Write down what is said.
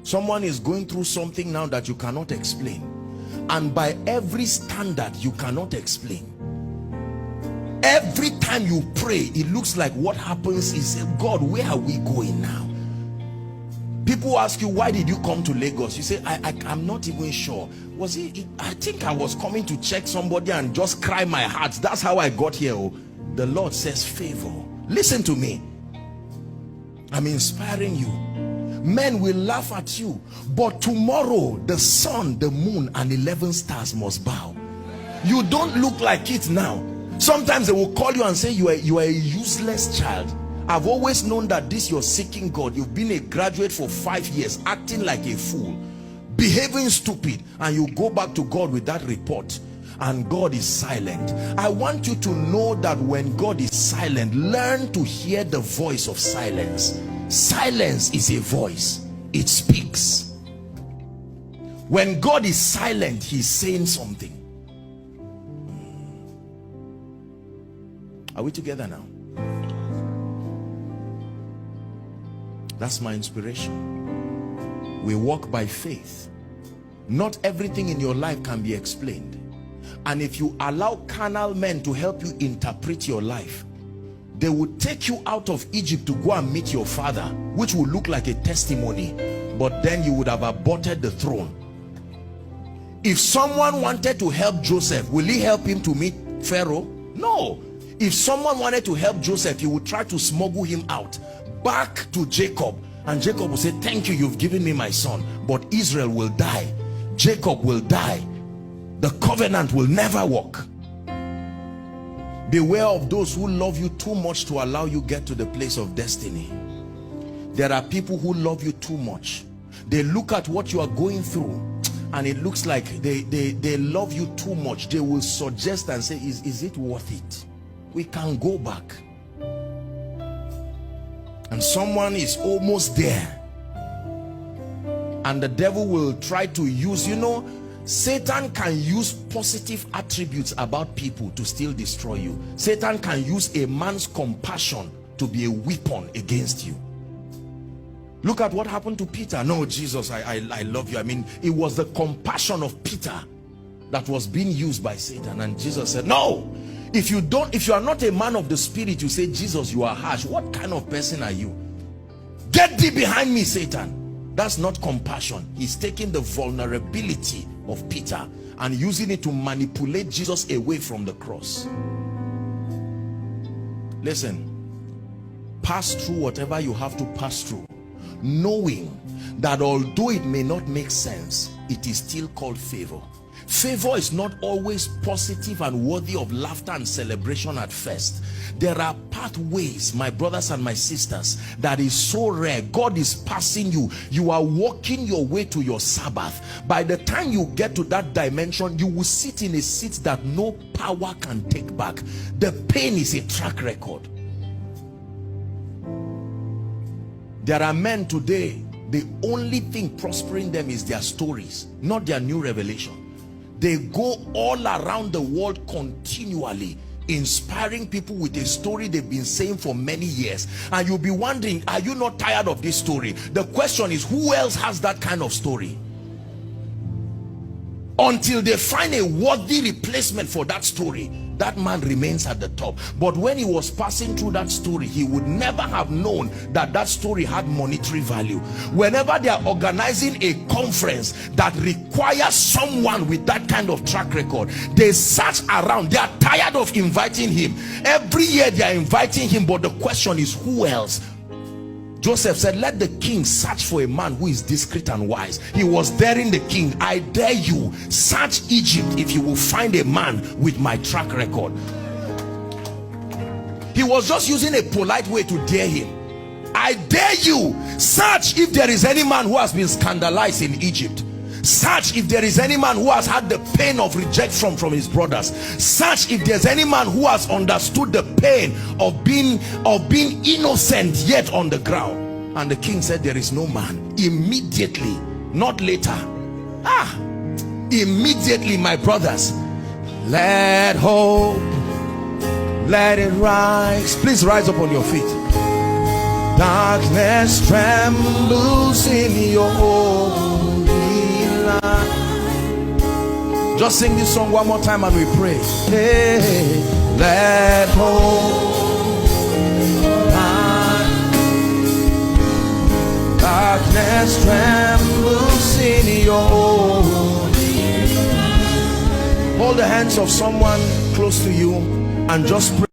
Someone is going through something now that you cannot explain, and by every standard you cannot explain. Every time you pray, it looks like what happens is, God, where are we going now? People ask you, why did you come to Lagos? You say, I'm not even sure. Was it? I think I was coming to check somebody and just cry my heart. That's how I got here. Oh, the Lord says favor. Listen to me. I'm inspiring you. Men will laugh at you, but tomorrow the sun, the moon, and 11 stars must bow. You don't look like it now. Sometimes they will call you and say you are a useless child. I've always known that this you're seeking God. You've been a graduate for 5 years, acting like a fool, behaving stupid, and you go back to God with that report, and God is silent. I want you to know that when God is silent, learn to hear the voice of silence. Silence is a voice. It speaks. When God is silent, he's saying something. Are we together now? That's my inspiration. We walk by faith. Not everything in your life can be explained. And if you allow carnal men to help you interpret your life, they will take you out of Egypt to go and meet your father, which will look like a testimony, but then you would have aborted the throne. If someone wanted to help Joseph, will he help him to meet Pharaoh? No. If someone wanted to help Joseph, he would try to smuggle him out back to Jacob, and Jacob will say, thank you, you've given me my son, but Israel will die, Jacob will die, the covenant will never work. Beware of those who love you too much to allow you get to the place of destiny. There are people who love you too much. They look at what you are going through and it looks like they love you too much. They will suggest and say, is it worth it? We can go back. And someone is almost there, and the devil will try to use, Satan can use positive attributes about people to still destroy you. Satan can use a man's compassion to be a weapon against you. Look at what happened to Peter. No, Jesus, I love you. I mean, it was the compassion of Peter that was being used by Satan. And Jesus said, no, if you are not a man of the spirit, you say, Jesus, you are harsh. What kind of person are you? Get thee behind me, Satan. That's not compassion. He's taking the vulnerability of Peter and using it to manipulate Jesus away from the cross. Listen, pass through whatever you have to pass through, knowing that although it may not make sense, it is still called favor. Favor is not always positive and worthy of laughter and celebration at first. There are pathways, my brothers and my sisters, that is so rare. God is passing you. You are walking your way to your Sabbath. By the time you get to that dimension, you will sit in a seat that no power can take back. The pain is a track record. There are men today, the only thing prospering them is their stories, not their new revelation. They go all around the world continually, inspiring people with a story they've been saying for many years. And you'll be wondering, are you not tired of this story? The question is, who else has that kind of story? Until they find a worthy replacement for that story, that man remains at the top. But when he was passing through that story, he would never have known that that story had monetary value. Whenever they are organizing a conference that requires someone with that kind of track record, they search around. They are tired of inviting him. Every year they are inviting him, but the question is, who else? Joseph said, let the king search for a man who is discreet and wise. He was daring the king. I dare you, search Egypt if you will find a man with my track record. He was just using a polite way to dare him. I dare you, search if there is any man who has been scandalized in Egypt. Search if there is any man who has had the pain of rejection from his brothers. Search if there's any man who has understood the pain of being innocent yet on the ground. And the king said, there is no man. Immediately, not later. Immediately, my brothers, let hope, let it rise. Please rise up on your feet. Darkness trembles in your holy light. Just sing this song one more time and we pray. Hey, let hope, darkness trembles in your holy light. Hold the hands of someone close to you and just pray.